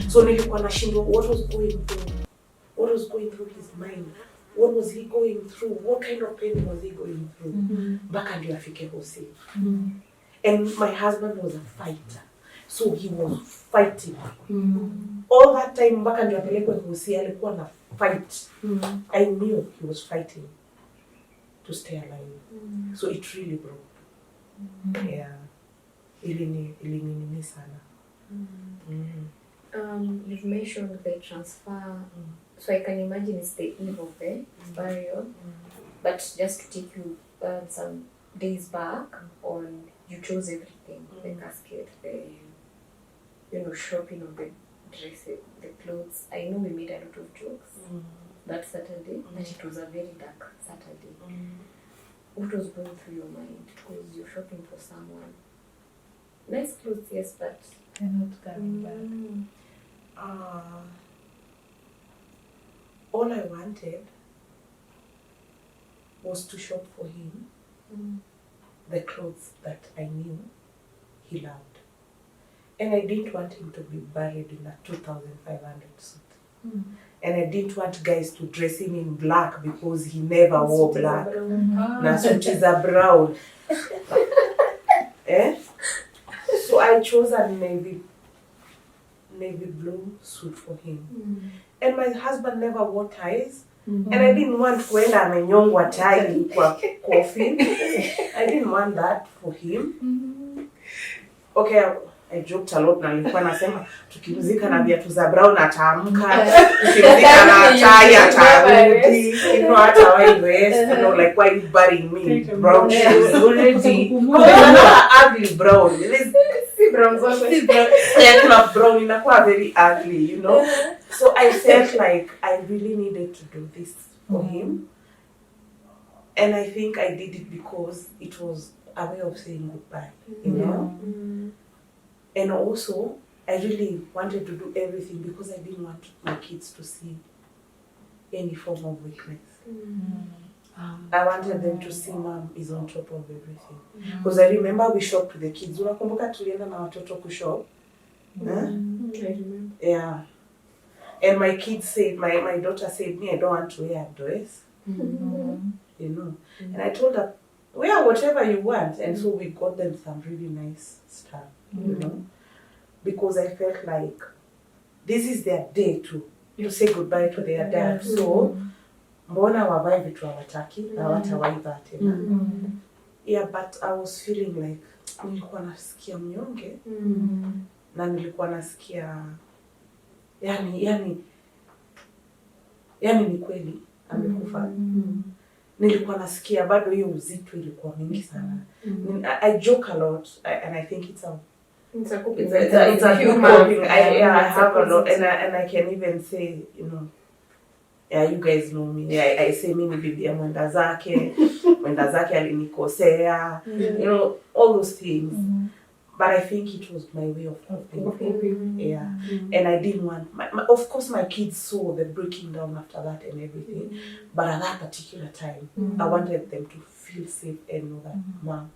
So nilikuwa nashindwa what was going through his mind. What was he going through? What kind of pain was he going through? Mpaka ndio afike hosi. And my husband was a fighter. So he was fighting. All that time mpaka ndio apelekwe hosi alikuwa na fight. I knew he was fighting to stay alive. So it really broke. Yeah. Ilini sana. You've mentioned the transfer. So I can imagine it's the eve of the burial. But just to take you some days back on, you chose everything, the casket, the shopping of the dresses, the clothes. I know we made a lot of jokes that Saturday, that it was a very dark Saturday. What was going through your mind? Because you're shopping for someone. Nice clothes, yes, but they're not coming back. All I wanted was to shop for him the clothes that I knew he loved. And I didn't want him to be buried in a 2,500 suit. And I didn't want guys to dress him in black because he never wore black. Na suit is a brown. So I chose a navy blue suit for him. And my husband never wore ties. And I didn't want kuenda amenyongwa tie kwa coffin. I didn't want that for him. Okay, I joked a lot na nilikuwa nasema tukimzika na viatu za brown ataamka, tukimzika na tie atarudi, hata why like why you burying me in brown shoes already? Ugly brown. Yeah, brown inakuwa very ugly, So I felt like I really needed to do this for him. And I think I did it because it was a way of saying goodbye, And also, I really wanted to do everything because I didn't want my kids to see any form of weakness. I wanted them to see mom is on top of everything. Because I remember we shopped with the kids. Unakumbuka tulienda na watoto kushop? I remember. Yeah. And my kids said, my daughter said, me, I don't want to wear a dress. And I told her, wear whatever you want. And so we got them some really nice stuff, because I felt like this is their day to say goodbye to their dad. So, mbona wavae vitu hawataki na hawatawaiva tena. Yeah, but I was feeling like nilikuwa nasikia mnyonge na nilikuwa nasikia yani ni kweli amekufa. Nilikuwa nasikia bado hiyo uzito ilikuwa mingi sana. I joke a lot and I think it's a good coping. I have a lot and I can even say, yeah, you guys know me. I say mimi bibi ya mwenda zake alinikosea, all those things. But I think it was my way of coping. Yeah. And I didn't want of course my kids saw the breaking down after that and everything. But at that particular time, I wanted them to feel safe and know that mom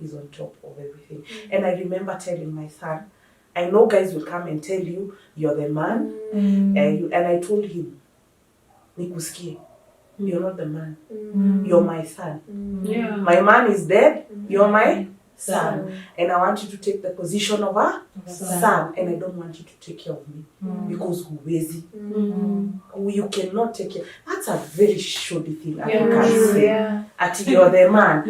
is on top of everything. And I remember telling my son, I know guys will come and tell you you're the man. And I told him, nikusikie, you're not the man. You're my son. Yeah. My man is dead. You're my son. And I want you to take the position of a son. And I don't want you to take care of me. Because huwezi. You cannot take care. That's a very shoddy thing I can say. Yeah. You're the man.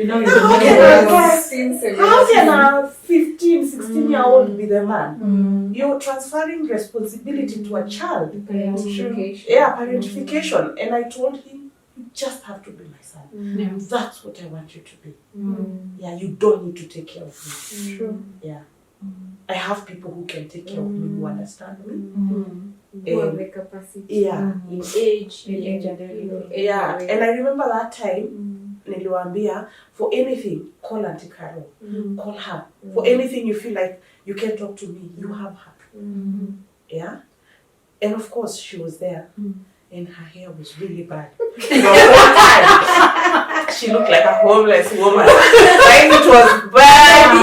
How can a 15, 16-year-old be the man? You're transferring responsibility to a child. Parentification. Yeah, parentification. And I told him, you just have to be my son. That's what I want you to be. Yeah, you don't need to take care of me. True. Yeah. I have people who can take care of me, who understand me. Who have the capacity. Yeah. In age. Yeah. And I remember that time, niliwaambia, for anything, call Auntie Carol. Call her. For anything you feel like you can talk to me, you have her. Yeah. And of course, she was there. And her hair was really bad. The whole time, she looked like a homeless woman. Like it was bad.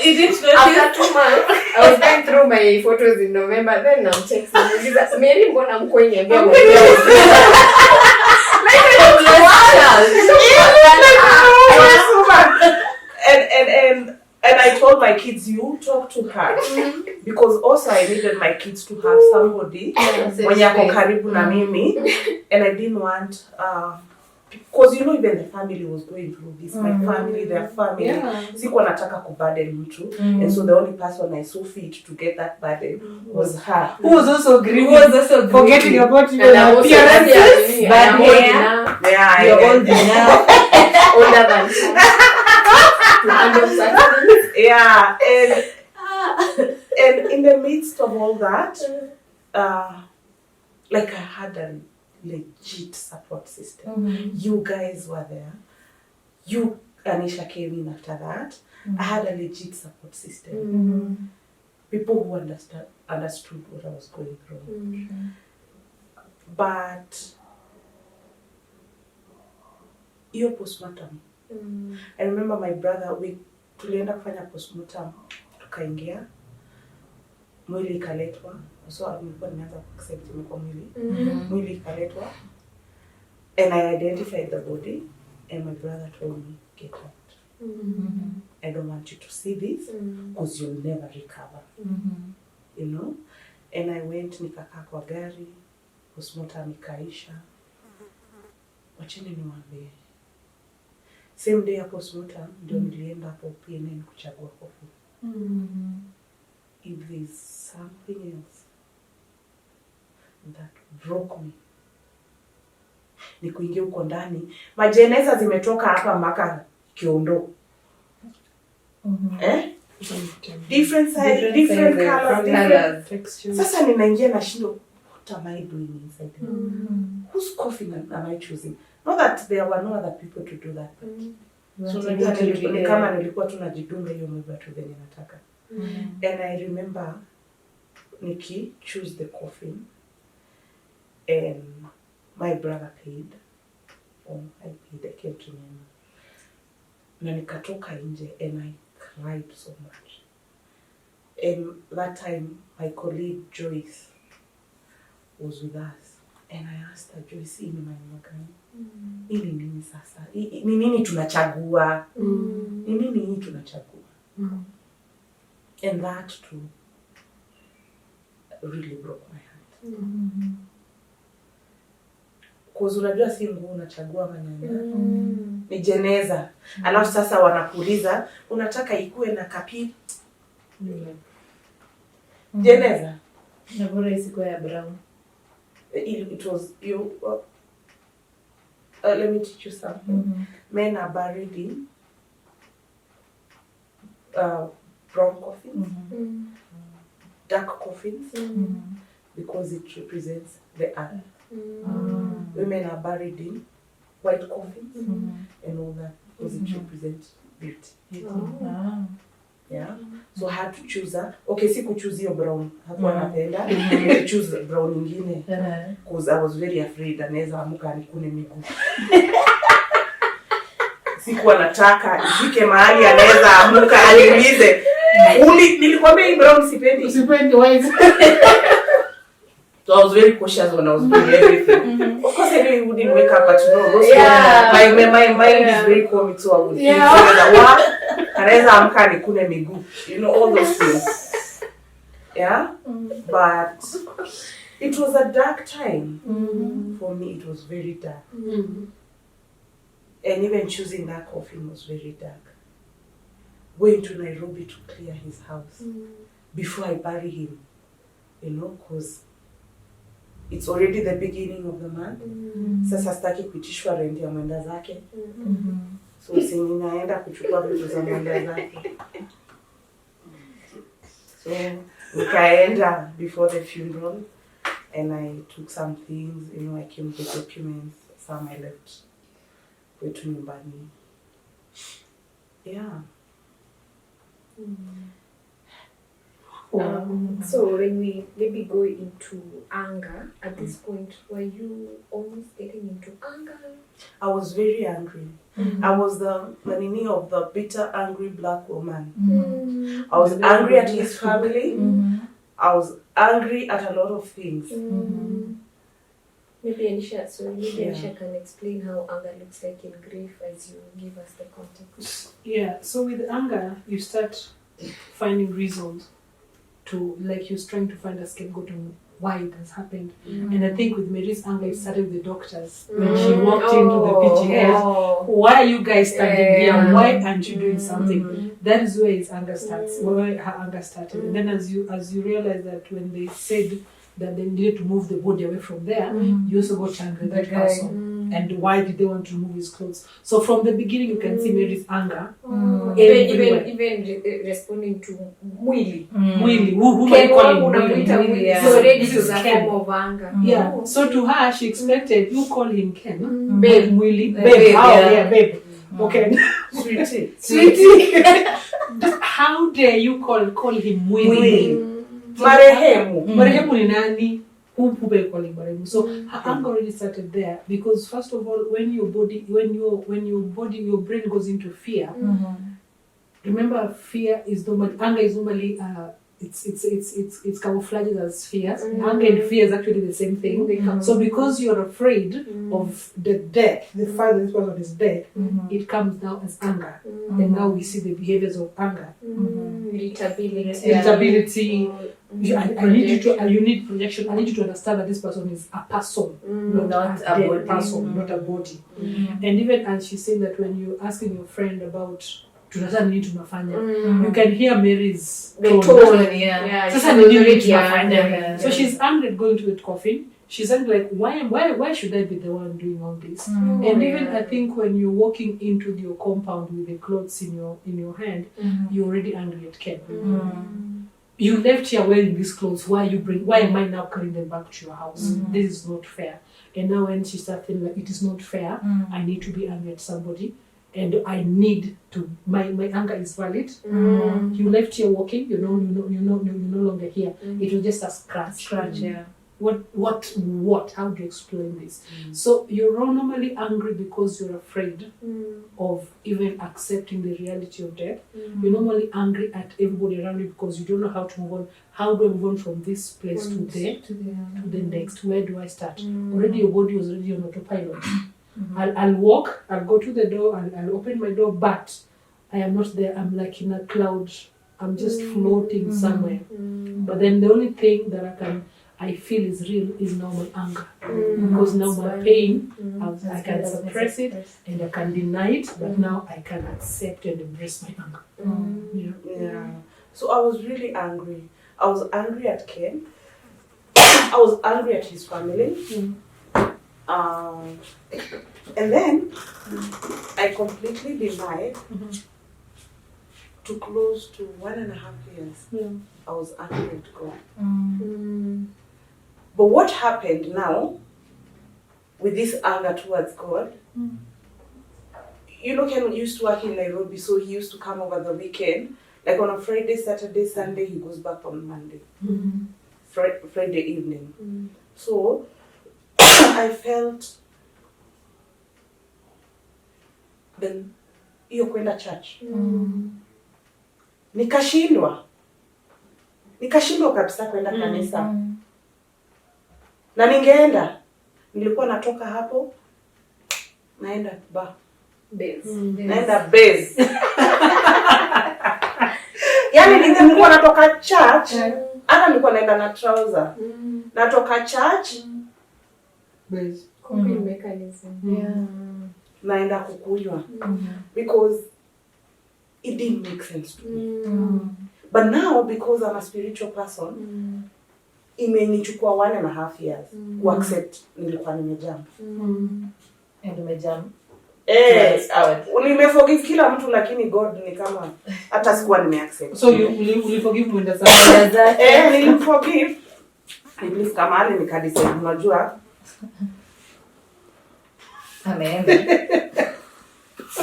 You didn't notice? After 2 months, I was going through my photos in November. Then I'm texting Mary, mbona mkoniambia and I told my kids, you talk to her, because also I needed my kids to have somebody when yako karibu na mimi, and I didn't want because you know even the family was going through this. My family, their family, sikuwa nataka kuburden mtu, and so the only person I saw fit to get that burden was her, who was also grieving, forgetting about your appearances, but you're old enough, older than to handle such things. Yeah, and in the midst of all that, like I had a legit support system. You guys were there. You, Anisha, came in after that. I had a legit support system. People who understood what I was going through. But your postmortem. I remember my brother, tulienda kufanya postmortem, tukaingia, mwili ikaletwa. So nilikuwa nimeanza accept imekuwa mwili. Mwili ikaletwa, and I identified the body, and my brother told me, get out. I don't want you to see this because you'll never recover. You know? And I went, nikakaa kwa gari, postmortem ikaisha. Wacheni niwaambie. Same day ya postmortem, ndio nilienda hapo PNN kuchagua kofi. If there's something else that broke me, ni kuingia huko ndani. Majeneza zimetoka hapa mpaka Kiondo. Different size, different colors, textures. Sasa ninaingia na shindo, what am I doing inside? Whose coffin am I choosing? Not that there were no other people to do that. So kama nilikuwa tunajidunga hiyo mweba tu venye nataka. And I remember Nikki choose the coffin, and my brother paid. I paid, I came to remember. Na nikatoka nje, and I cried so much. And that time, my colleague Joyce was with us. And I asked her, Joyce, hii ni maneno gani? Hii ni nini sasa? Ni nini tunachagua? Ni nini hii tunachagua? And that too really broke my heart. Because unajua si nguo unachagua manyanya. Ni jeneza. Alafu sasa wanakuuliza, unataka ikue na kapi? Jeneza. Na bora isikuwe ya brown. It was let me teach you something. Men are buried in brown coffins, dark coffins, because it represents the earth. Women are buried in white coffins and all that, because it represents beauty. Yeah. So I had to choose okay, si kuchoose hiyo brown. Hakuwa napenda. I choose brown nyingine. Because I was very afraid anaweza amuka nikune miguu. Sikuwa nataka ifike mahali anaweza amuka aniulize. Nilikwambia hii brown sipendi. Sipendi white. So I was very cautious when I was doing everything. Of course I knew he wouldn't wake up, but you know, my mind is very comic, so I would think, anaweza amka nikune miguu, you know, all those things. Yeah? But it was a dark time. For me, it was very dark. And even choosing that coffin was very dark. Going to Nairobi to clear his house before I bury him, you know, because it's already the beginning of the month. Sasa sitaki kuitishwa rent ya mwenda zake. So ninaenda kuchukua vitu za mwenda zake. So nikaenda before the funeral, and I took some things, you know, I came with the documents, some I left kwetu nyumbani. Yeah. So when we maybe go into anger, at this point, were you almost getting into anger? I was very angry. I was the nini of the bitter, angry black woman. I was angry at his family. I was angry at a lot of things. Maybe Anisha can explain how anger looks like in grief as you give us the context. Yeah, so with anger, you start finding reasons to, like, you're trying to find a scapegoat on why it has happened. And I think with Mary's anger, it started with the doctors. When she walked into the PGS, why are you guys standing here? Why aren't you doing something? That is where his anger starts, where her anger started. And then as you realize that when they said that they needed to move the body away from there, you also got angry at that person. And why did they want to remove his clothes? So from the beginning, you can see Mary's anger. Even responding to mwili. Mwili. Who I call him mwili. So already it was a form of anger. Yeah. So to her, she expected you call him Ken. Babe. Mwili. Babe. Babe. Okay. Sweetie. How dare you call him mwili? Marehemu ni nani? Who calling marehemu? So her anger already started there, because first of all, when your brain goes into fear, remember, fear is normally, anger is normally it's camouflaged as fear. Anger and fear is actually the same thing. So because you're afraid of the death, the fact that this person is dead, it comes now as anger. And now we see the behaviors of anger. Irritability. You need projection. I need you to understand that this person is a person, not a dead person, not a body. And even as she's saying that when you're asking your friend about you can hear Mary's tone. So she's angry going to the coffin. She's angry like, why should I be the one doing all this? And even I think when you're walking into your compound with the clothes in your hand, you're already angry at Ken. You left here wearing these clothes. Why am I now carrying them back to your house? This is not fair. And now when she starts feeling like it is not fair, I need to be angry at somebody. And I need to. My anger is valid. You left here walking. You're no longer here. It was just a scratch. Yeah. What? How do you explain this? So you're normally angry because you're afraid of even accepting the reality of death. You're normally angry at everybody around you because you don't know how to move on. How do I move on from this place to the next? Where do I start? Already your body was already on autopilot. I'll walk, I'll go to the door, I'll open my door, but I am not there. I'm like in a cloud. I'm just floating somewhere. But then the only thing that I feel is real is now my anger. Because now my pain, I can suppress it and I can deny it, but now I can accept and embrace my anger. Yeah. So I was really angry. I was angry at Ken. I was angry at his family. And then I completely denied to close to 1.5 years. I was angry at God. But what happened now with this anger towards God? Ken used to work in Nairobi, so he used to come over the weekend. Like on a Friday, Saturday, Sunday, he goes back on Monday. Friday evening. So I felt then hiyo kwenda church. Nikashindwa kabisa kwenda kanisa. Na ningeenda, nilikuwa natoka hapo naenda bar. Naenda base. Yaani nilikuwa natoka church, hata nilikuwa naenda na trouser. Natoka church Base. Coping mechanism. Naenda kukunywa because it didn't make sense to me. But now, because I'm a spiritual person, imenichukua 1.5 years to accept nilikuwa nimejump. And umejump. Nimeforgive kila mtu, lakini God ni kama hata sikuwa nimeaccept. So you forgive mwenda zake. Niliforgive. Nilifika kama ale nikadecide, unajua ameenda.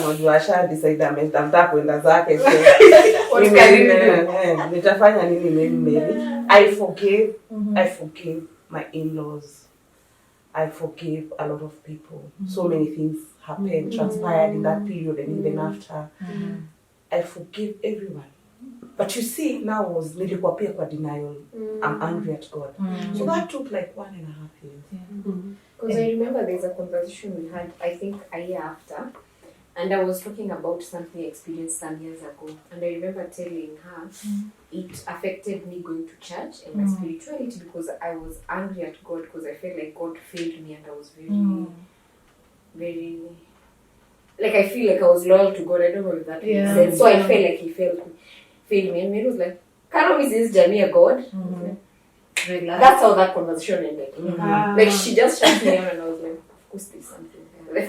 Unajua asha decide ameenda kwenda zake. What can you do? Nitafanya nini maybe. I forgave my in-laws. I forgave a lot of people. So many things happened, transpired in that period and even after. I forgive everyone. But you see, now was nilikuwa pia kwa denial. I'm angry at God. So that took like 1.5 years. Because I remember there's a conversation we had, I think a year after, and I was talking about something I experienced some years ago. And I remember telling her it affected me going to church and my spirituality because I was angry at God because I felt like God failed me and I was very, like I feel like I was loyal to God. I don't know if that makes sense. So I felt like he failed me. And he was like, Karo is Jamia God. That's how that conversation ended. Like she just shut me down and I was like, of course there's something there.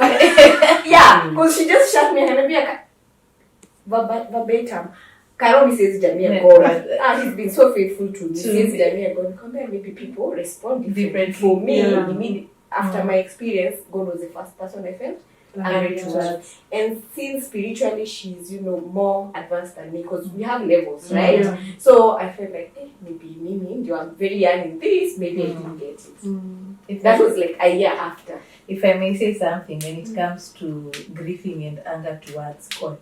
Yeah, because she just shut me down and be like, verbatim. Karo says Jamia God. He's been so faithful to me. Says Jamia God. Compare maybe people respond differently. For me, after my experience, God was the first person I felt angry towards. And since spiritually she's, more advanced than me because we have levels, right? So I felt like, maybe you are very young in this, maybe I didn't get it. That was like a year after. If I may say something, when it comes to grieving and anger towards God,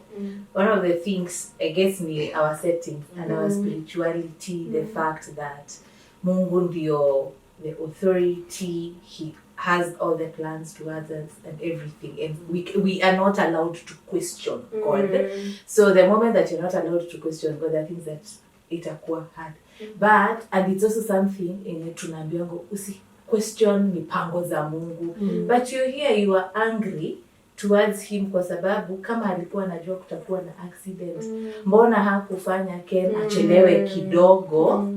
one of the things, I guess, our settings and our spirituality, the fact that Mungu ndio the authority, he has all the plans towards us and everything, and we are not allowed to question God. So the moment that you're not allowed to question God, that means that itakuwa hard. But, and it's also something in tunaambiwa usi question mipango za Mungu. But you're here, you are angry towards him kwa sababu kama alikuwa anajua kutakuwa na accident, mbona hakufanya Ken achelewe kidogo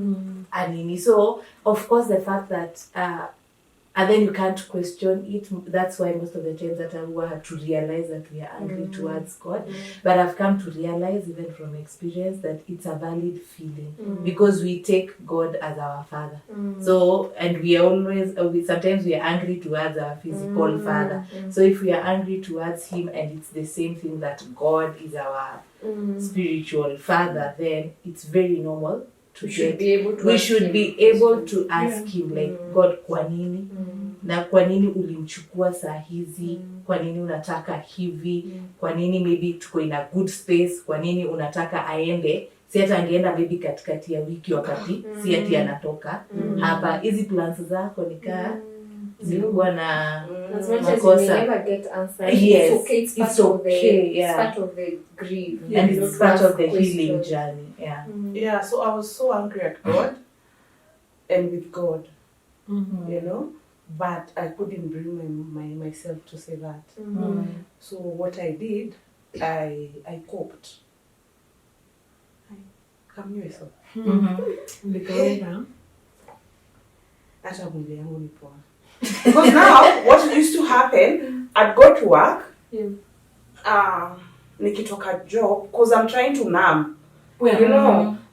anini. So of course the fact that and then you can't question it. That's why most of the times that I had to realize that we are angry towards God. But I've come to realize, even from experience, that it's a valid feeling because we take God as our Father. So, and we are always, sometimes we are angry towards our physical father. So if we are angry towards him and it's the same thing that God is our spiritual father, then it's very normal. We should be able to ask him, like, God, kwa nini? Na kwa nini ulimchukua saa hizi? Kwa nini unataka hivi? Kwa nini maybe tuko in a good space? Kwa nini unataka aende? Si hata angeenda maybe katikati ya wiki wakati si ati anatoka hapa. Hizi plans zako nikaa zilikuwa na makosa. Never get answers. Yes, it's okay. It's part of the grief. And it's part of the healing journey. Yeah, so I was so angry at God and with God, but I couldn't bring myself to say that. So what I did, I coped. Come here, so. Because now, what used to happen, I'd go to work, nikitoka job, because I'm trying to numb.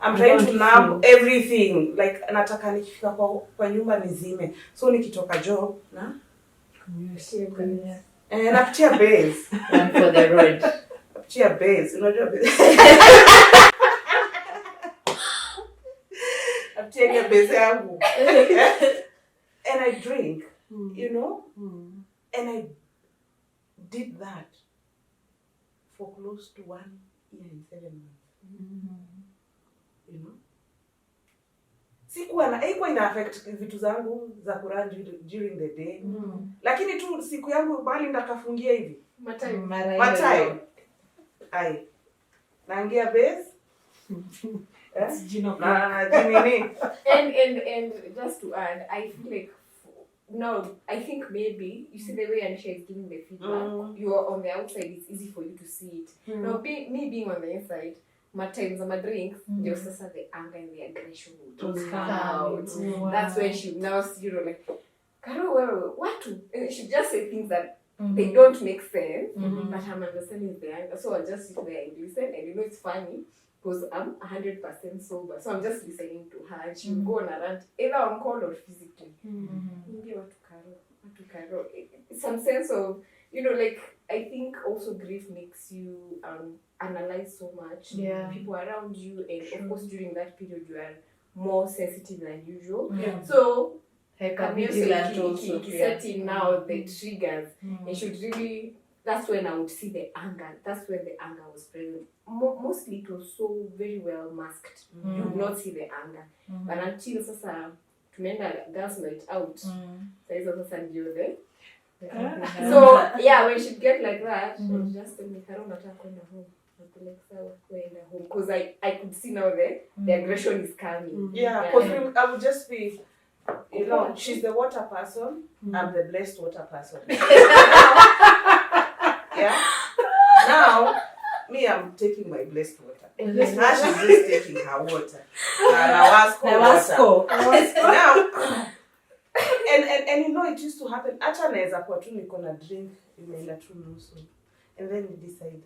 I'm trying to numb everything. Like, nataka nikifika kwa nyumba nizime. So nikitoka job, napitia base. Run for the road. Napitia base. Unajua base. Napitia base yangu. And I drink, and I did that for close to 1 year and 7 months. Haikuwa ina affect vitu zangu za kurun during the day. Lakini tu siku yangu bali ndakafungia hivi. Matai. Naingia base. And just to add, I feel like now I think maybe you see the way Anisha is giving the feedback. You are on the outside; it's easy for you to see it. Now, me being on the inside, my times my drinks, just the anger and the aggression will just come out. That's when she now like, Karo, what? And she just say things that they don't make sense, but I'm understanding the anger. So I just sit there and listen, and it's funny. Because I'm 100% sober, so I'm just listening to her, and she'll go on a rant, either on call or physically. Maybe what to Karo. Some sense of you know, like, I think also grief makes you analyze so much people around you, and of course during that period you are more sensitive than usual. So hypervigilant also. Setting now the triggers, I should really. That's when I would see the anger. That's when the anger was present. Mostly it was so very well masked. You would not see the anger. But until sasa tumeenda girls night out, sasa sasa ndio the so yeah, when she'd get like that, she would just tell me, Karo, nataka kwenda home. Home, because I could see now the aggression is coming. Yeah, because I would just be, you know, she's the water person, I'm the blessed water person. Yeah. Now, me, I'm taking my blessed water. Now she's just taking her water. Now, and you know, it used to happen. Acha naeza kwa tu niko na drink imeenda tu nusu, and then you decide,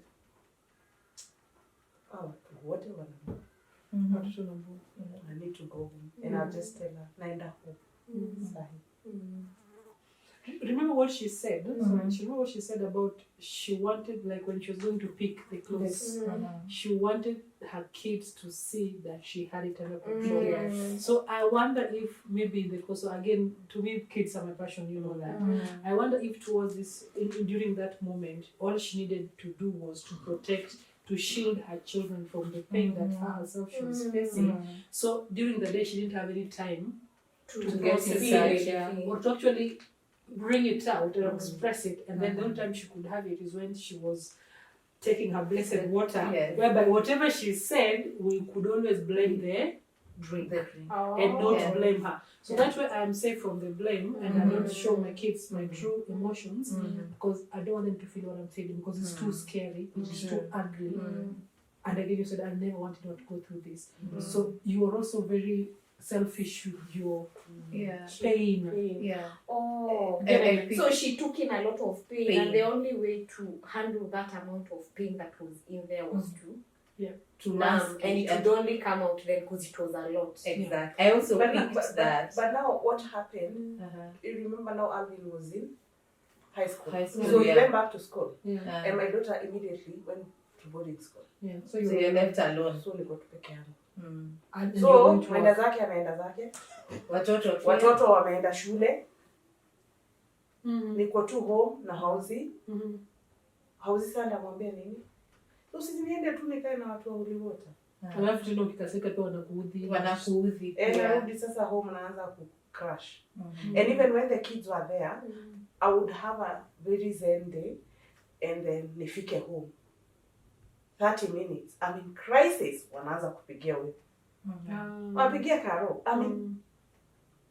whatever. I need to go home, and I'll just tell her naenda home. Remember what she said? Remember what she said about she wanted, like when she was going to pick the clothes, she wanted her kids to see that she had it under control. So I wonder if maybe the course, again, to me, kids are my passion, you know that. I wonder if towards this, during that moment, all she needed to do was to protect, to shield her children from the pain that her herself she was facing. So during the day, she didn't have any time to process it, or to actually bring it out and express it, and then the only time she could have it is when she was taking her blessed water, whereby whatever she said, we could always blame the drink, and not blame her. So that's why I'm safe from the blame, and I don't show my kids my true emotions, because I don't want them to feel what I'm feeling, because it's too scary, it's too ugly. And again, you said I never wanted her to go through this. So you are also very selfish with your pain. So she took in a lot of pain, and the only way to handle that amount of pain that was in there was to numb, and it would only come out then because it was a lot. Exactly. I also picked that. But now what happened, you remember now Alvin was in high school. So he went back to school. Yeah. And my daughter immediately went to boarding school. Yeah. So you're left alone. So niko tu peke yangu. So mwenda zake anaenda zake. Watoto wameenda shule. Niko tu home na Hausi. Hausi sana mwambie nini? Usiniende tu nikae na watu wa uliwota. Alafu tena ukikasika pia wanakuudhi. Narudi sasa home naanza ku crash. And even when the kids were there, I would have a very zen day, and then nifike home. 30 minutes. I'm in crisis. Wanaanza kupigia wewe. Wapigia Karo. I mean,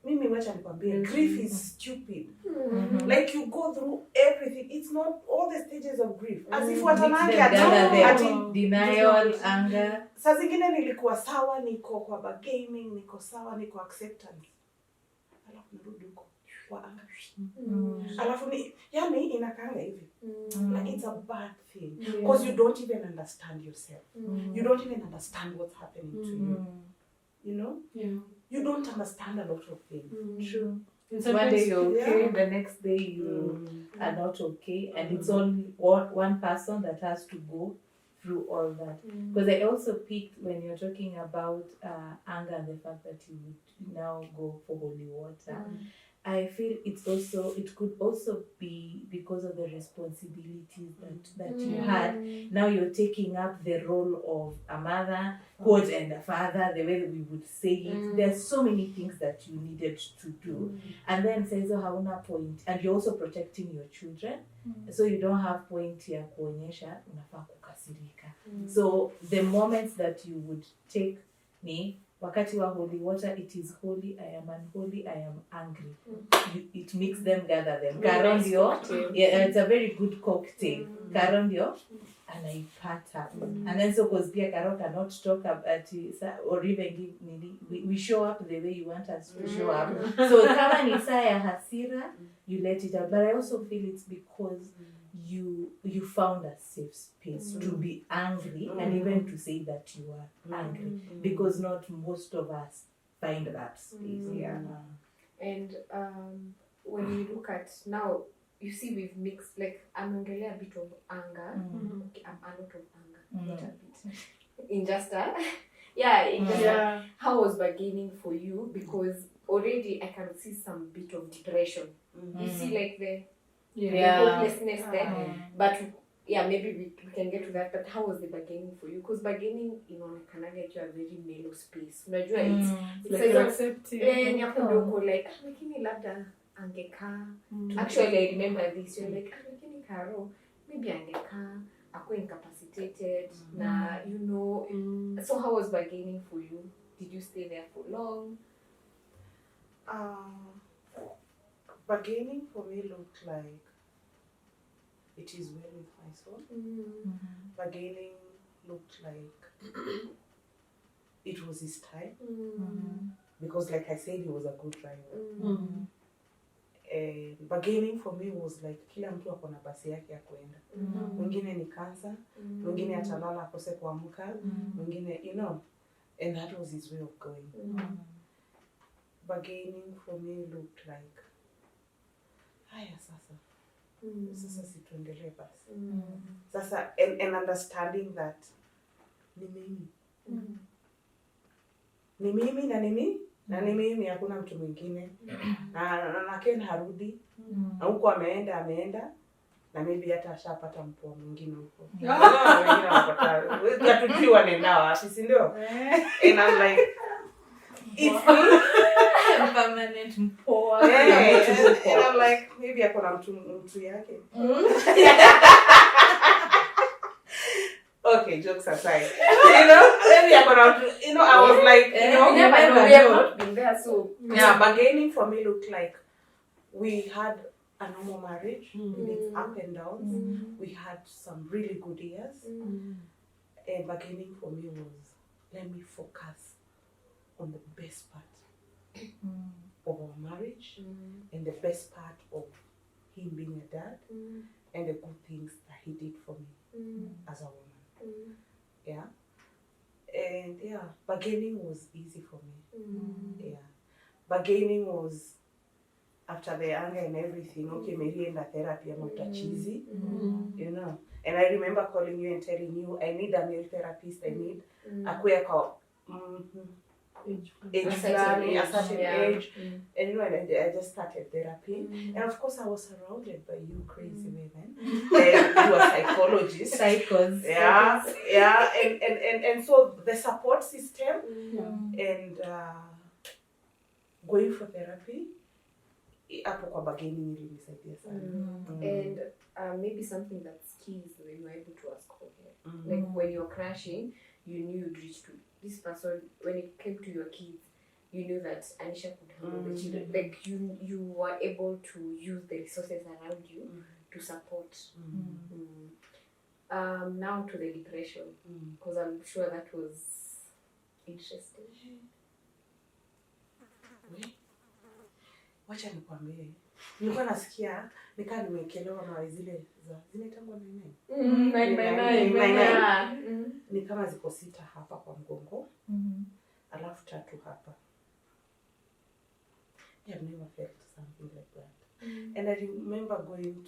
mimi wacha nikwambie, grief is stupid. Like you go through everything. It's not all the stages of grief. As if watanange ati denial, anger. Saa zingine nilikuwa sawa, niko kwa gaming, niko sawa, niko acceptance. Alafu narudi huko kwa anger. Alafu ni yani inakaanga hivi. Like it's a bad thing because you don't even understand yourself. You don't even understand what's happening to you. You know? You don't understand a lot of things. True. One day you're okay, the next day you are not okay, and it's only one person that has to go through all that. Because I also picked when you're talking about anger and the fact that you would now go for holy water. I feel it could also be because of the responsibilities that you had. Now you're taking up the role of a mother, quote, and a father, the way that we would say it. There's so many things that you needed to do. And then says, hauna point. And you're also protecting your children. So you don't have point ya kuonyesha, unafaa kukasirika. So the moments that you would take me, wakati wa holy water, it is holy, I am unholy, I am angry. It makes them gather them. Karondio, it's a very good cocktail. Karondio, and I pata. And then so because Pia Karo cannot talk about it, or even give we show up the way you want us to show up. So kama ni saa ya hasira, you let it out. But I also feel it's because you found a safe space to be angry and even to say that you are angry, because not most of us find that space. And when you look at now, you see we've mixed, like ameongelea a bit of anger. Okay, a lot of anger, not a bit. In just a how was bargaining for you? Because already I can see some bit of depression. You see, like the hopelessness there. But maybe we can get to that. But how was the bargaining for you? Because bargaining inaonekanaga ikiwa very mellow space. Unajua it's like accepting. Hapo ndio uko like lakini labda angekaa. Actually I remember this. You're like lakini Karo maybe angekaa. Ako incapacitated na so how was bargaining for you? Did you stay there for long? Bargaining for me looked like it is well with my soul. Bargaining looked like it was his time. Because like I said, he was a good driver. Bargaining for me was like kila mtu ako na basi yake ya kuenda. Mwingine ni kansa, mwingine atalala akose kuamka, mwingine and that was his way of going. Bargaining for me looked like haya sasa. Sasa situendelee basi. Sasa and understanding that ni mimi. Ni mimi na nini? Na ni mimi, hakuna mtu mwingine. Na Ken harudi. Na huko ameenda na maybe hata ashapata mpoa mwingine huko. Wengine wanapata. Hatujui nenda wapi, si ndio? And I'm like it's permanent mpoa. And I'm like maybe akona mtu yake. Okay, jokes aside. Maybe I was like, we have not been there, so bargaining for me looked like we had a normal marriage with its up and downs. We had some really good years. And bargaining for me was, let me focus on the best part of our marriage and the best part of him being a dad and the good things that he did for me as a woman. And bargaining was easy for me. Bargaining was after the anger and everything. Okay, maybe in the therapy I'm not cheesy, And I remember calling you and telling you I need a male therapist. I need a queer a certain age. And I just started therapy. And of course I was surrounded by you crazy women. And you are psychologists. Psychos. And so the support system and going for therapy, hapo kwa bargaining ilinisaidia sana. And maybe something that's key is when you're able to ask for help. Like when you're crashing, you knew you'd reach to this person. When it came to your kids, you knew that Anisha could handle the children. Like you were able to use the resources around you to support. Now to the depression, because I'm sure that was interesting. Wacha nikwambie. Nilikuwa nasikia nikaa nimekelewa na zile zinaitangwa 9. Ni kama ziko 6 hapa kwa mgongo. Alafu 3 hapa. I've never felt something like that. And I remember going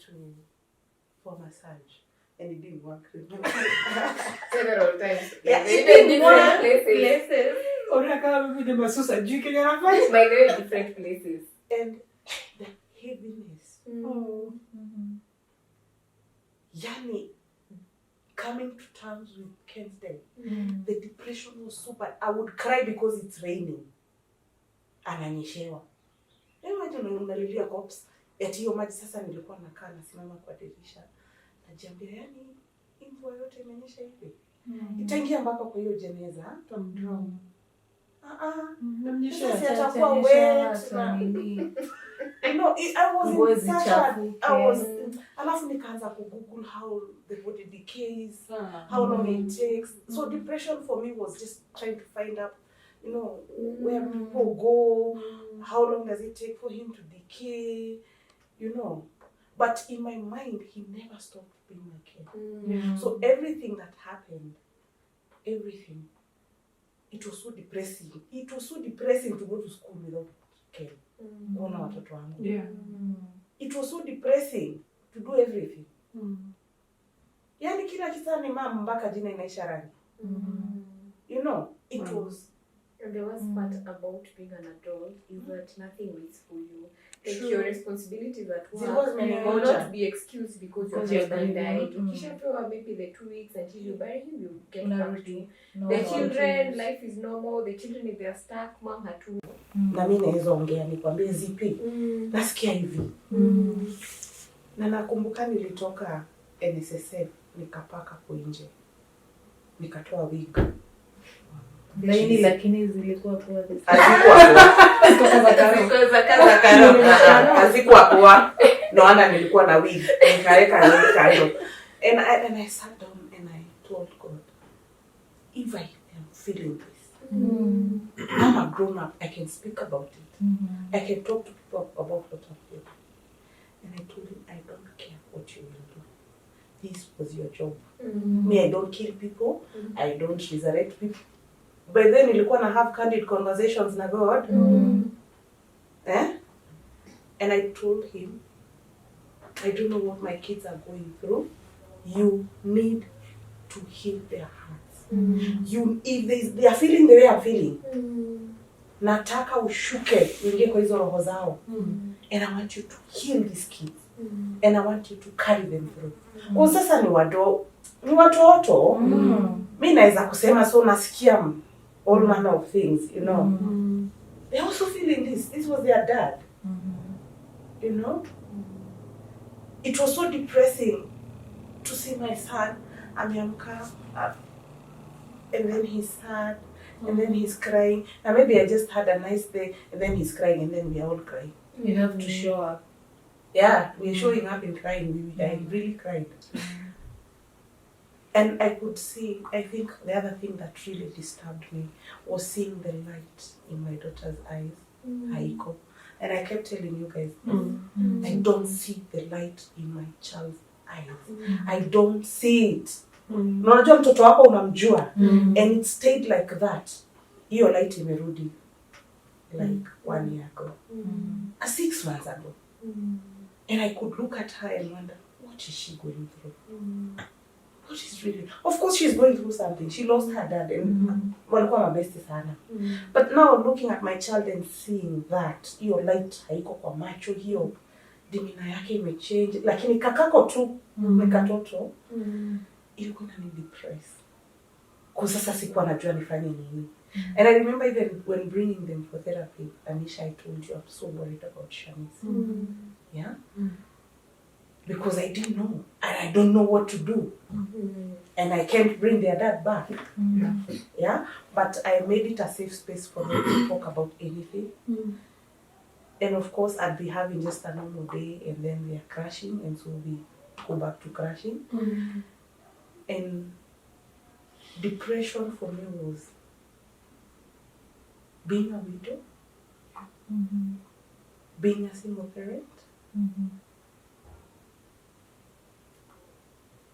for massage and it didn't work. Several times. Even different places. My very different places. And the heaviness. Yani, coming to terms with Candid, the depression was so bad. I would cry because it's raining. Ananyeshewa. Imagine unalilia cops. Eti hiyo maji sasa nilikuwa nakaa nasimama kwa dirisha. Najiambia yani mvua yote imenyesha hivi. Itaingia mpaka kwa hiyo jeneza. Tamdrum. Sasa atakuwa wet. Alafu nikaanza kugoogle how the body decays, how long it takes. So depression for me was just trying to find out, where people go, how long does it take for him to decay, But in my mind, he never stopped being my kid. So everything that happened, everything, it was so depressing. It was so depressing to go to school without Ken. Kuona watoto wangu. it was so depressing to do everything. Yani kila kitu ni mama mpaka jina inaisha rangi. You know, it was. And the worst part about being an adult is that nothing waits for you. Like True. your responsibilities at There was work many will moja. not be excused because your husband died. Ukishapewa maybe the 2 weeks until you bury him, you get back to the children. Life is normal. The children, if they are stuck, mom had to. Na mimi naweza ongea nikwambie zipi. Nasikia hivi. Na nakumbuka nilitoka NSSF nikapaka nje. Nikatoa wig. Laini lakini zilikuwa poa. Hazikuwa poa. No wonder nilikuwa na wig. Nikaweka kando. And I sat down and I told God, if I am feeling this, I'm a grown up, I can speak about it. I can talk to people about what I feel. And I told him, I don't care what you will do. This was your job. Me, I don't kill people. I don't resurrect people. By then, nilikuwa na have candid conversations na God. And I told him, I don't know what my kids are going through. You need to heal their hearts. If they are feeling the way I'm feeling, nataka ushuke uingie kwa hizo roho zao. And I want you to heal these kids. And I want you to carry them through. Kwa sasa ni watoto. Mimi naweza kusema so nasikia all manner of things, you know. They're also feeling this. This was their dad. You know? It was so depressing to see my son, ameamka, and then he's sad, and then he's crying. And maybe I just had a nice day, and then he's crying, and then we are all crying. You have to show up. Yeah, we're showing up and crying. I really cried. And I could see, I think the other thing that really disturbed me was seeing the light in my daughter's eyes, Haiko. And I kept telling you guys, I don't see the light in my child's eyes. I don't see it. Unajua mtoto wako unamjua. And it stayed like that. Hiyo light imerudi like 1 year ago. 6 months ago. And I could look at her and wonder, what is she going through? What is really... Of course she's going through something. She lost her dad and walikuwa mabesti sana. But now looking at my child and seeing that, hiyo light haiko kwa macho, hiyo demeanor yake imechange. Lakini kakako tu, katoto, ilikuwa inani depress. Kwa sasa sikuwa najua nifanye nini. And I remember even when bringing them for therapy, Anisha, I told you I'm so worried about Shanice. Yeah? Because I didn't know. And I don't know what to do. And I can't bring their dad back. Yeah? But I made it a safe space for them to talk about anything. And of course, I'd be having just a normal day and then they're crashing. And so we go back to crashing. And depression for me was being a widow, being a single parent,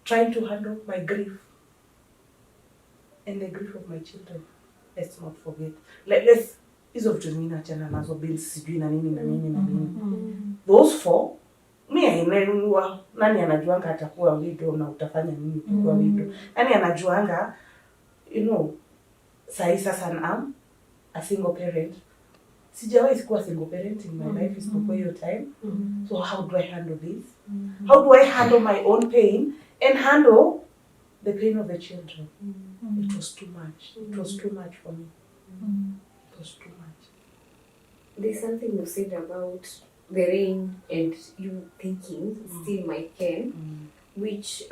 trying to handle my grief and the grief of my children. Let's not forget. Let's hizo vitu zingine achana nazo, bills sijui na nini. Those 4, mimi ainenua, nani anajuanga atakuwa widow na utafanya nini kuwa widow? Nani anajuanga, you know, sasa I'm a single parent. Sijawahi kuwa single parent in my life isipokuwa hiyo time. So how do I handle this? How do I handle my own pain and handle the pain of the children? It was too much. It was too much for me. It was too much. There's something you said about the rain and you thinking still my can, which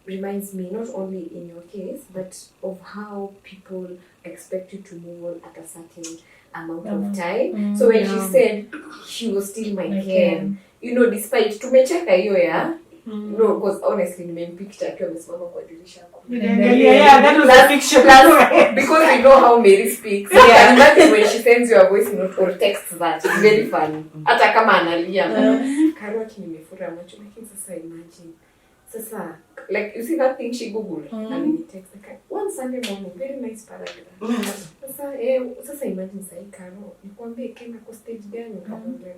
reminds me not only in your case but of how people expect you to move on at a certain amount of time. So when she said she was still my can, you know, despite tumecheka hiyo ya no, because honestly nimempicture akiwa amesimama kwa dirisha Yeah, that was a fiction. Because we know how Mary speaks. Yeah, imagine when she sends you a voice note or text that, it's very funny. Hata kama analia. Karoti nimefura macho, lakini sasa imagine. Sasa, like, you see that thing she googled? And he text like, one Sunday morning, very nice paragraph. Sasa imagine sahi Karo, nikwambie kenda kwa stage gani ukamwambia.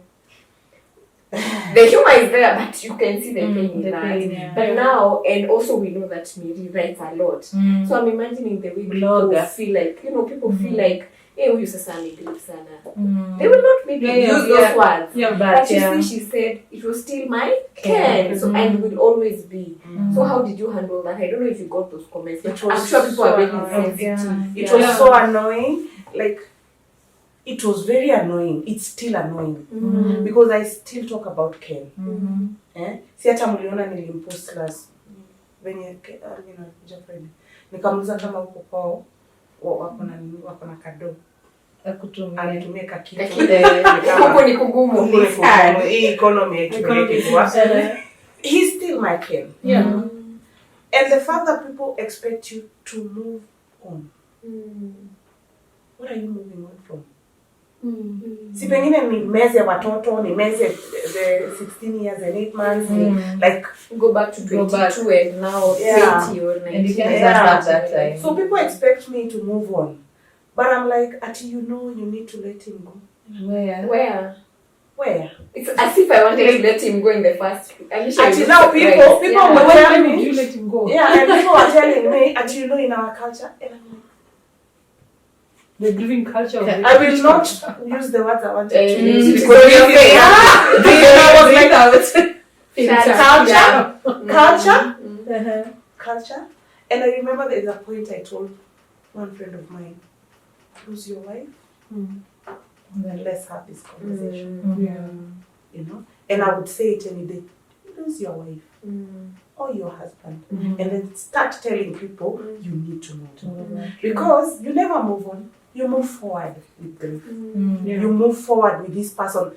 the humor is there, but you can see the pain in the that. pain, yeah. But now, and also we know that Mary writes a lot. So I'm imagining the way people feel like, people feel like, hey, huyu sasa amegrieve sana. They will not maybe use those words. Yeah, but you see, she said, it was still my Ken. So, and will always be. So how did you handle that? I don't know if you got those comments, but I'm sure people are very sensitive. It was so annoying. Like, it was very annoying. It's still annoying. Because I still talk about Ken. Si hata mliona nilimpost class. Venye, Friday. Nikamuliza kama huko kwao wako na kado. Anitumie kakitu. Huko ni kugumu. Hii economy ikipelekwa. He's still my Ken. Yeah. And the further people expect you to move on. What are you moving on from? Si pengine ni meze watoto, ni meze the 16 years and 8 months, like go back to 22 and now 20 or 19. And you can have that time. So people expect me to move on. But I'm like, you need to let him go. Where? It's as if I wanted to let him go in the first. Actually, now people were telling me, you let him go. Yeah, and people were telling me, in our culture, and I'm like, the grieving culture of I will not use the words I wanted to use. Because culture. And I remember there's a point I told one friend of mine, lose your wife, then let's have this conversation. And I would say it any day, lose your wife or your husband, and then start telling people you need to move on. Because you never move on. You move forward with grief. You move forward with this person.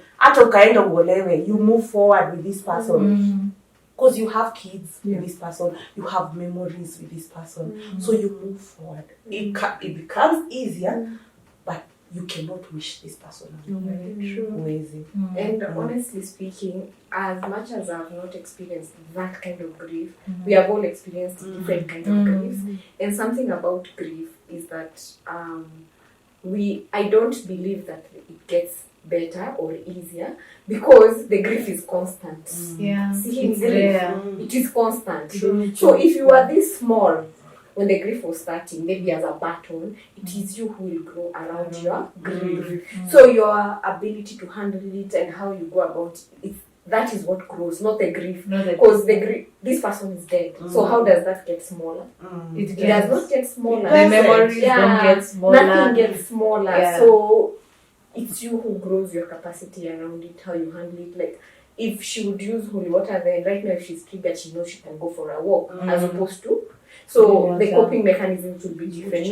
You move forward with this person. Because you have kids with this person. You have memories with this person. So you move forward. It becomes easier, but you cannot wish this person away. And honestly speaking, as much as I've not experienced that kind of grief, we have all experienced different kinds of griefs. And something about grief is that I don't believe that it gets better or easier because the grief is constant. It is constant. So if you are this small when the grief was starting, maybe as a baton, it is you who will grow around your grief. So your ability to handle it and how you go about it, that is what grows, not the grief. Because this person is dead. So how does that get smaller? It does not get smaller. The memories don't get smaller. Nothing gets smaller. So it's you who grows your capacity around it, how you handle it. Like if she would use holy water, then right now if she's triggered, she knows she can go for a walk as opposed to. So the coping mechanisms will be different.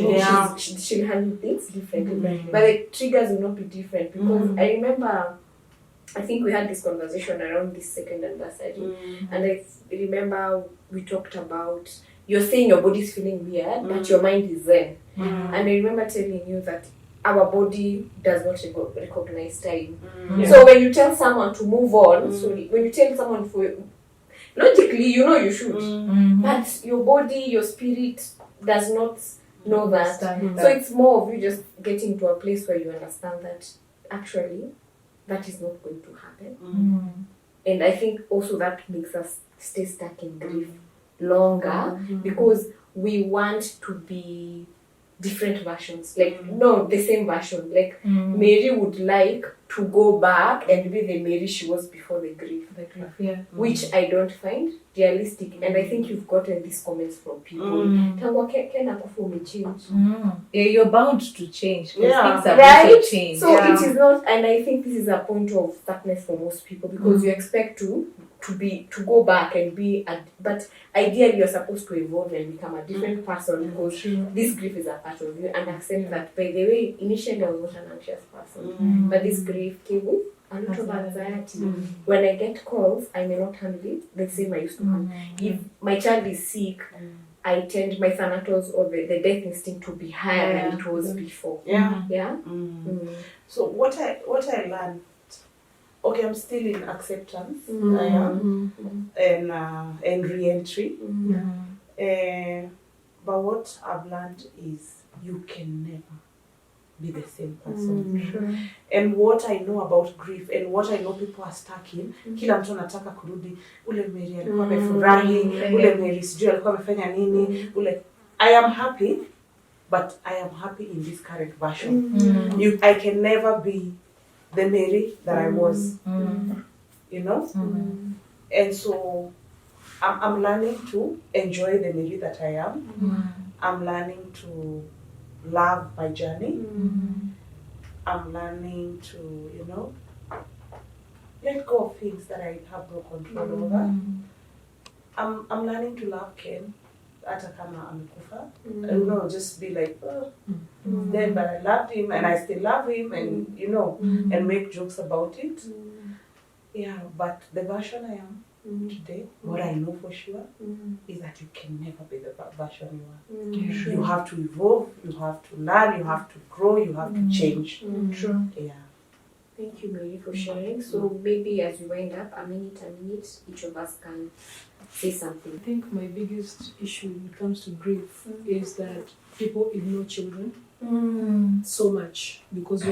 She'll handle things differently. But the triggers will not be different because I remember, I think we had this conversation around this second anniversary, and I remember we talked about you're saying your body's feeling weird, but your mind is zen. And I remember telling you that our body does not recognize time. So when you tell someone to move on, when you tell someone logically, you should, but your body, your spirit does not know that. So it's more of you just getting to a place where you understand that actually that is not going to happen. And I think also that makes us stay stuck in grief longer because we want to be different versions. Like, no, the same version. Like, Mary would like to go back and be the Mary she was before the grief. Which I don't find realistic. And I think you've gotten these comments from people. You're bound to change. Things are right? change. So it is not, and I think this is a point of stuckness for most people because you expect to go back and be but ideally you're supposed to evolve and become a different person because this grief is a part of you and accept that by the way initially I was not an anxious person but this grief came with a lot of anxiety. When I get calls I may not handle it the same I used to handle. If my child is sick I tend my thanatals or the death instinct to be higher than it was before. So what I learned, okay, I'm still in acceptance, I am, and re-entry. But what I've learned is you can never be the same person. And what I know about grief and what I know people are stuck in, kila mtu anataka kurudi ule Mary alikuwa amefurahi, ule Mary sijui alikuwa amefanya nini, ule I am happy, but I am happy in this current version. I can never be the Mary that I was. You know? And so I'm learning to enjoy the Mary that I am. I'm learning to love my journey. I'm learning to, you know, let go of things that I have no control over. I'm learning to love Ken. Hata kama amekufa. You know, just be like, oh, he's dead, but I loved him and I still love him, and you know, and make jokes about it. Yeah, but the version I am today, what I know for sure is that you can never be the version you are. You have to evolve, you have to learn, you have to grow, you have to change. True. Yeah. Thank you, Mary, for sharing. So maybe as we wind up, a minute, each of us can say something. I think my biggest issue when it comes to grief is that people ignore children so much, because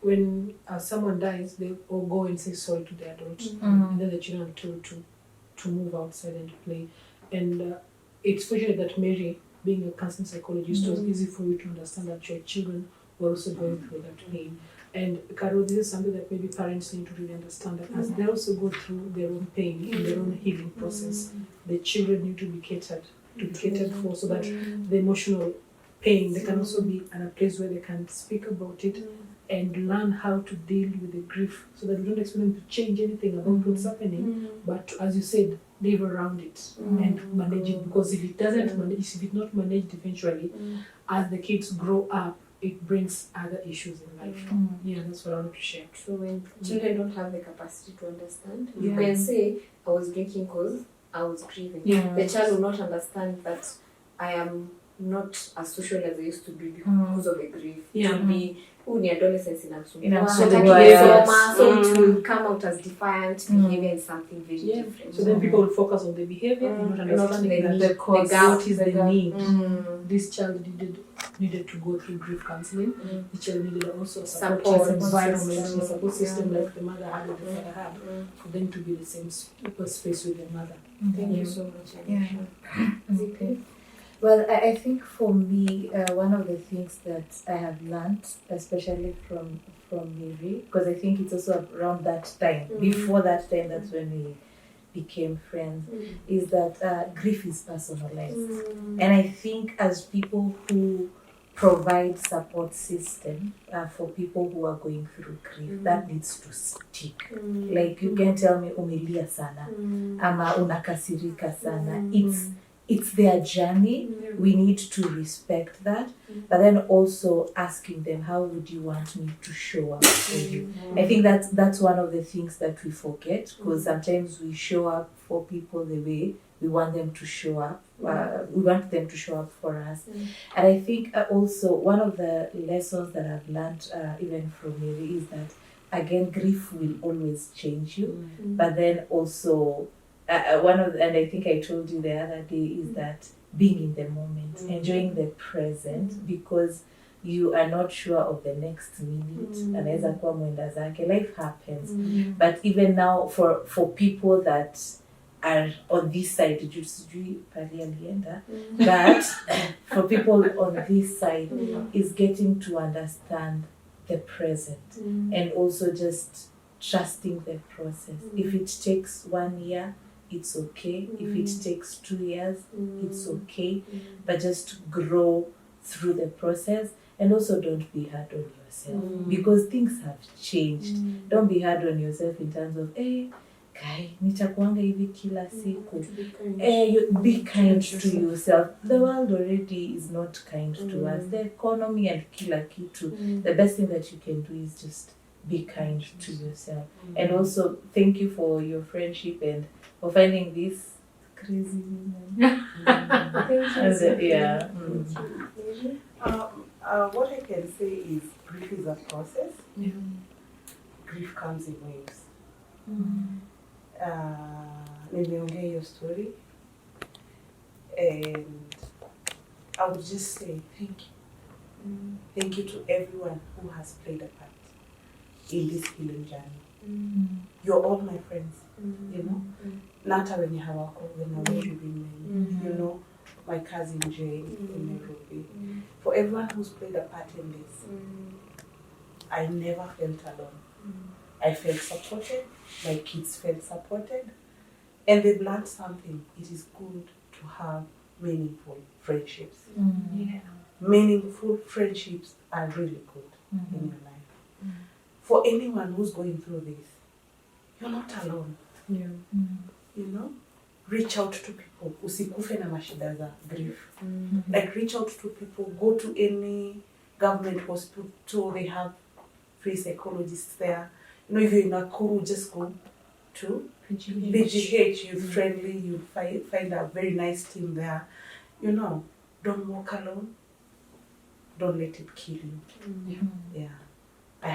when someone dies, they all go and say sorry to the adult, and then the children are told to move outside and play. And it's fortunate that Mary, being a counseling psychologist, was easy for you to understand that your children were also going through that pain. And Carol, this is something that maybe parents need to really understand, that as they also go through their own pain and their own healing process, the children need to be catered for, so that the emotional pain, they can also be at a place where they can speak about it and learn how to deal with the grief, so that we don't expect them to change anything about what's happening, but to, as you said, live around it and manage it. Because if it's not managed eventually, as the kids grow up, it brings other issues in life. Yeah, that's what I want to share. So when children don't have the capacity to understand, you can say, I was drinking because I was grieving. The child will not understand that I am not as social as I used to be because of the grief. It will be, ni adolescence inamsumbua, so it will come out as defiant behavior and something very different. So then people will focus on the behavior and not understanding the cause, what is the need. This child needed to go through grief counseling. The child needed also a support environment, a support system like the mother had or the father had, for them to be the same space with their mother. Thank you so much. Okay. Well, I think for me, one of the things that I have learned, especially from Mary, because I think it's also around that time, before that time, that's when we became friends, is that grief is personalized. And I think as people who provide support system for people who are going through grief, that needs to stick. Like, you can tell me umelia sana, ama unakasirika sana. It's their journey. We need to respect that. But then also asking them, how would you want me to show up for you? I think that's one of the things that we forget, because sometimes we show up for people the way we want them to show up. We want them to show up for us. And I think also one of the lessons that I've learned even from Mary is that, again, grief will always change you. But then also, and I think I told you the other day, is that being in the moment, enjoying the present, because you are not sure of the next minute. Anaweza kuwa mwenda zake, life happens. But even now, for people that are on this side, but for people on this side, is getting to understand the present and also just trusting the process. If it takes 1 year, it's okay. If it takes 2 years, it's okay. But just grow through the process, and also don't be hard on yourself, because things have changed. Don't be hard on yourself in terms of, kai, nitakuanga hivi kila siku. Be kind to yourself. The world already is not kind to us. The economy and kila kitu. The best thing that you can do is just be kind to yourself. And also, thank you for your friendship and for finding this crazy woman. What I can say is, grief is a process. Grief comes in waves. Nimeongea your story, and I would just say thank you. Thank you to everyone who has played a part in this healing journey. You're all my friends, you know. Nata wenye hawako, when I was you know, my cousin Jane in Nairobi. For everyone who's played a part in this, I never felt alone. I felt supported, my kids felt supported, and they've learned something. It is good to have meaningful friendships. Meaningful friendships are really good in your life. For anyone who's going through this, you're not alone. You know, reach out to people. Usikufe na mashida za grief. Like, reach out to people. Go to any government hospital. They have free psychologists there. You know, if you're in Nakuru, just go to BGH. You're friendly. You find a very nice team there. You know, don't walk alone. Don't let it kill you. Yeah. I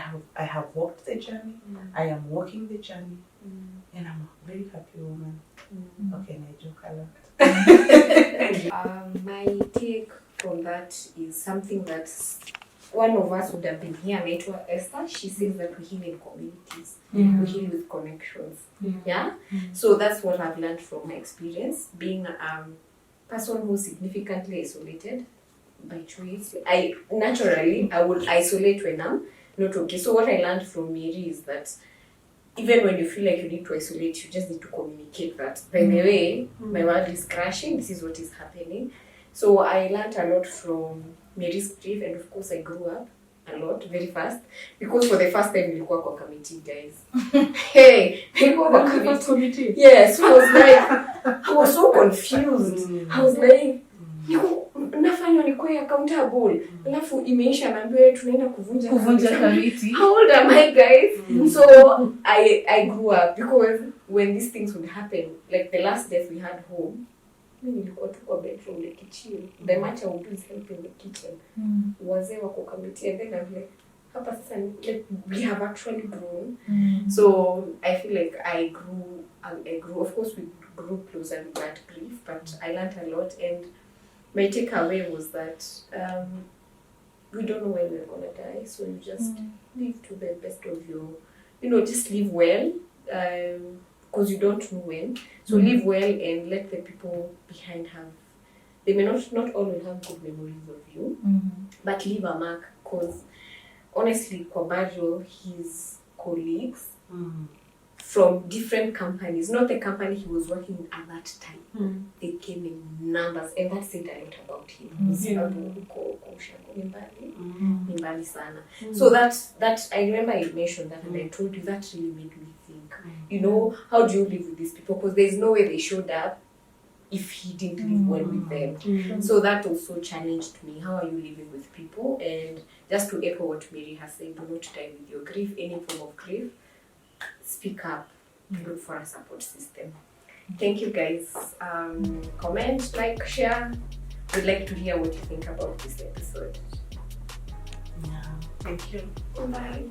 have walked the journey. I am walking the journey. And I'm a very happy woman. Okay, and I joke a lot. My take from that is something that one of us would have been here, Naitwa Esther. She says that we heal in communities. We heal with connections. Yeah? So that's what I've learned from my experience. Being a person who's significantly isolated by choice. I would isolate when I'm not okay. So what I learned from Mary is that even when you feel like you need to isolate, you just need to communicate that. By the way, my world is crashing. This is what is happening. So I learned a lot from Mary's grief, and of course I grew up a lot very fast, because for the first time nilikuwa kwa committee, guys. Hey, nilikuwa kwa committee. Yes, so I was like, I was so confused. I was like, nafanywa nikuwe accountable. Alafu imeisha naambiwa tunaenda kuvunja committee. How old am I, guys? So I grew up, because when these things would happen, like the last death we had home, mimi nilikuwa tu kwa bedroom like chill. The much I would do is help in the kitchen. Wazee wako committee, and then I'm like, hapa sasa, like, we have actually grown. So I feel like I grew. Of course, we grew closer with that grief, but I learned a lot, and my takeaway was that we don't know when we're gonna die, so you just live to the best of your, just live well, because you don't know when. So live well and let the people behind have. They may not all will have good memories of you, but leave a mark. Because honestly, Kwabajo, his colleagues from different companies, not the company he was working in at that time, they came in numbers, and that said a lot about him. So that I remember I mentioned that, and I told you that really made me think. How do you live with these people? Because there's no way they showed up if he didn't live well with them. So that also challenged me. How are you living with people? And just to echo what Mary has said, do not die with your grief, any form of grief. Speak up, look for a support system. Thank you, guys. Comment, like, share. We'd like to hear what you think about this episode. Yeah, thank you. Bye.